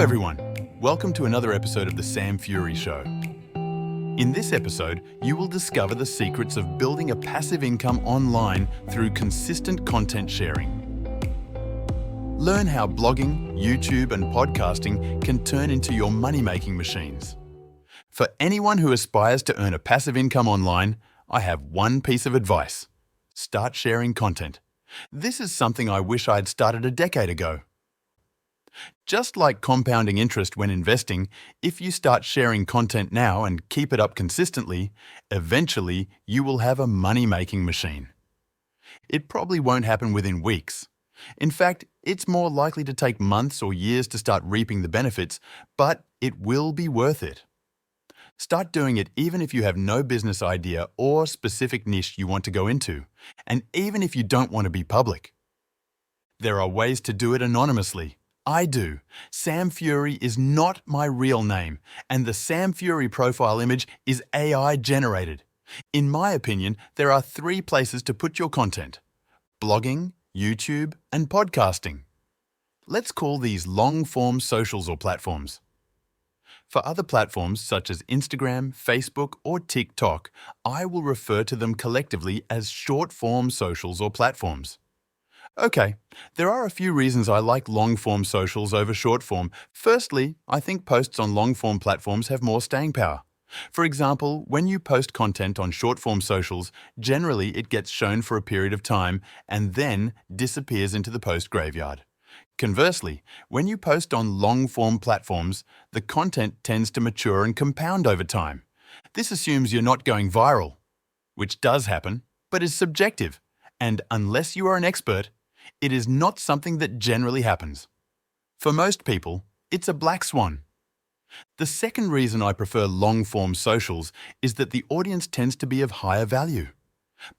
everyone. Welcome to another episode of The Sam Fury Show. In this episode, you will discover the secrets of building a passive income online through consistent content sharing. Learn how blogging, YouTube, and podcasting can turn into your money-making machines. For anyone who aspires to earn a passive income online, I have one piece of advice. Start sharing content. This is something I wish I had started a decade ago. Just like compounding interest when investing, if you start sharing content now and keep it up consistently, eventually you will have a money-making machine. It probably won't happen within weeks. In fact, it's more likely to take months or years to start reaping the benefits, but it will be worth it. Start doing it even if you have no business idea or specific niche you want to go into, and even if you don't want to be public. There are ways to do it anonymously. I do. Sam Fury is not my real name, and the Sam Fury profile image is AI generated. In my opinion, there are 3 places to put your content: blogging, YouTube, and podcasting. Let's call these long-form socials or platforms. For other platforms such as Instagram, Facebook, or TikTok, I will refer to them collectively as short-form socials or platforms. Okay, there are a few reasons I like long-form socials over short-form. Firstly, I think posts on long-form platforms have more staying power. For example, when you post content on short-form socials, generally it gets shown for a period of time and then disappears into the post graveyard. Conversely, when you post on long-form platforms, the content tends to mature and compound over time. This assumes you're not going viral, which does happen, but is subjective, and unless you are an expert, it is not something that generally happens. For most people, it's a black swan. The second reason I prefer long-form socials is that the audience tends to be of higher value.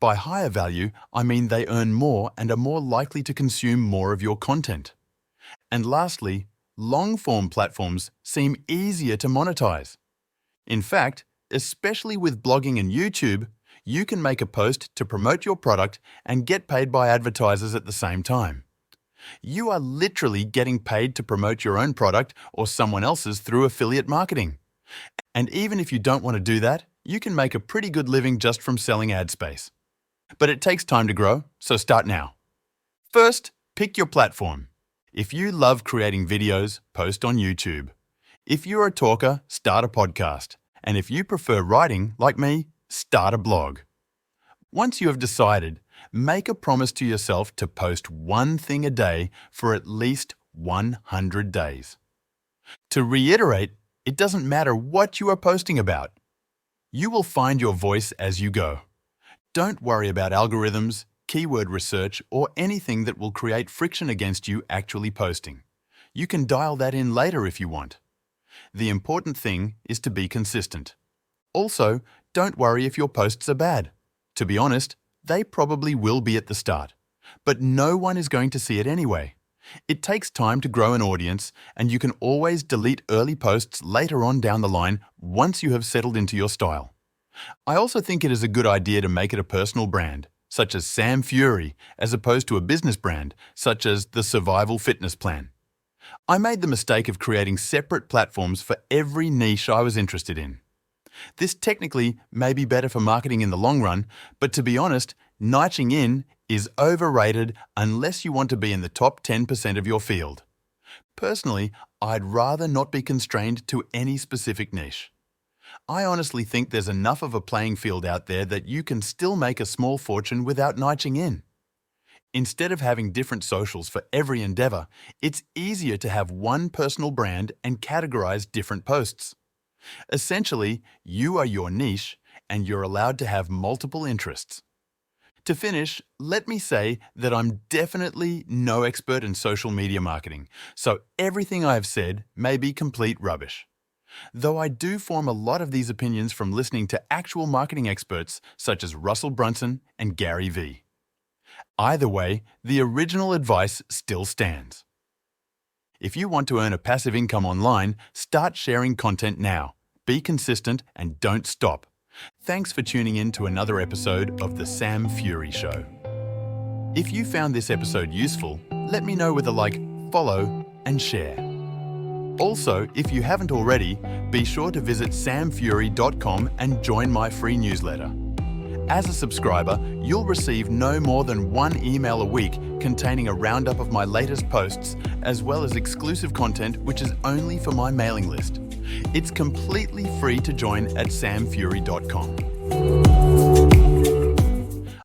By higher value, I mean they earn more and are more likely to consume more of your content. And lastly, long-form platforms seem easier to monetize. In fact, especially with blogging and YouTube, you can make a post to promote your product and get paid by advertisers at the same time. You are literally getting paid to promote your own product or someone else's through affiliate marketing. And even if you don't want to do that, you can make a pretty good living just from selling ad space. But it takes time to grow, so start now. First, pick your platform. If you love creating videos, post on YouTube. If you're a talker, start a podcast. And if you prefer writing, like me, start a blog. Once you have decided, make a promise to yourself to post one thing a day for at least 100 days. To reiterate, it doesn't matter what you are posting about. You will find your voice as you go. Don't worry about algorithms, keyword research, or anything that will create friction against you actually posting. You can dial that in later if you want. The important thing is to be consistent. Also, don't worry if your posts are bad. To be honest, they probably will be at the start. But no one is going to see it anyway. It takes time to grow an audience, and you can always delete early posts later on down the line once you have settled into your style. I also think it is a good idea to make it a personal brand, such as Sam Fury, as opposed to a business brand, such as the Survival Fitness Plan. I made the mistake of creating separate platforms for every niche I was interested in. This technically may be better for marketing in the long run, but to be honest, niching in is overrated unless you want to be in the top 10% of your field. Personally, I'd rather not be constrained to any specific niche. I honestly think there's enough of a playing field out there that you can still make a small fortune without niching in. Instead of having different socials for every endeavor, it's easier to have one personal brand and categorize different posts. Essentially, you are your niche and you're allowed to have multiple interests. To finish, let me say that I'm definitely no expert in social media marketing, so everything I've said may be complete rubbish. Though I do form a lot of these opinions from listening to actual marketing experts such as Russell Brunson and Gary Vee. Either way, the original advice still stands. If you want to earn a passive income online, start sharing content now. Be consistent and don't stop. Thanks for tuning in to another episode of The Sam Fury Show. If you found this episode useful, let me know with a like, follow, and share. Also, if you haven't already, be sure to visit samfury.com and join my free newsletter. As a subscriber, you'll receive no more than one email a week containing a roundup of my latest posts, as well as exclusive content which is only for my mailing list. It's completely free to join at samfury.com.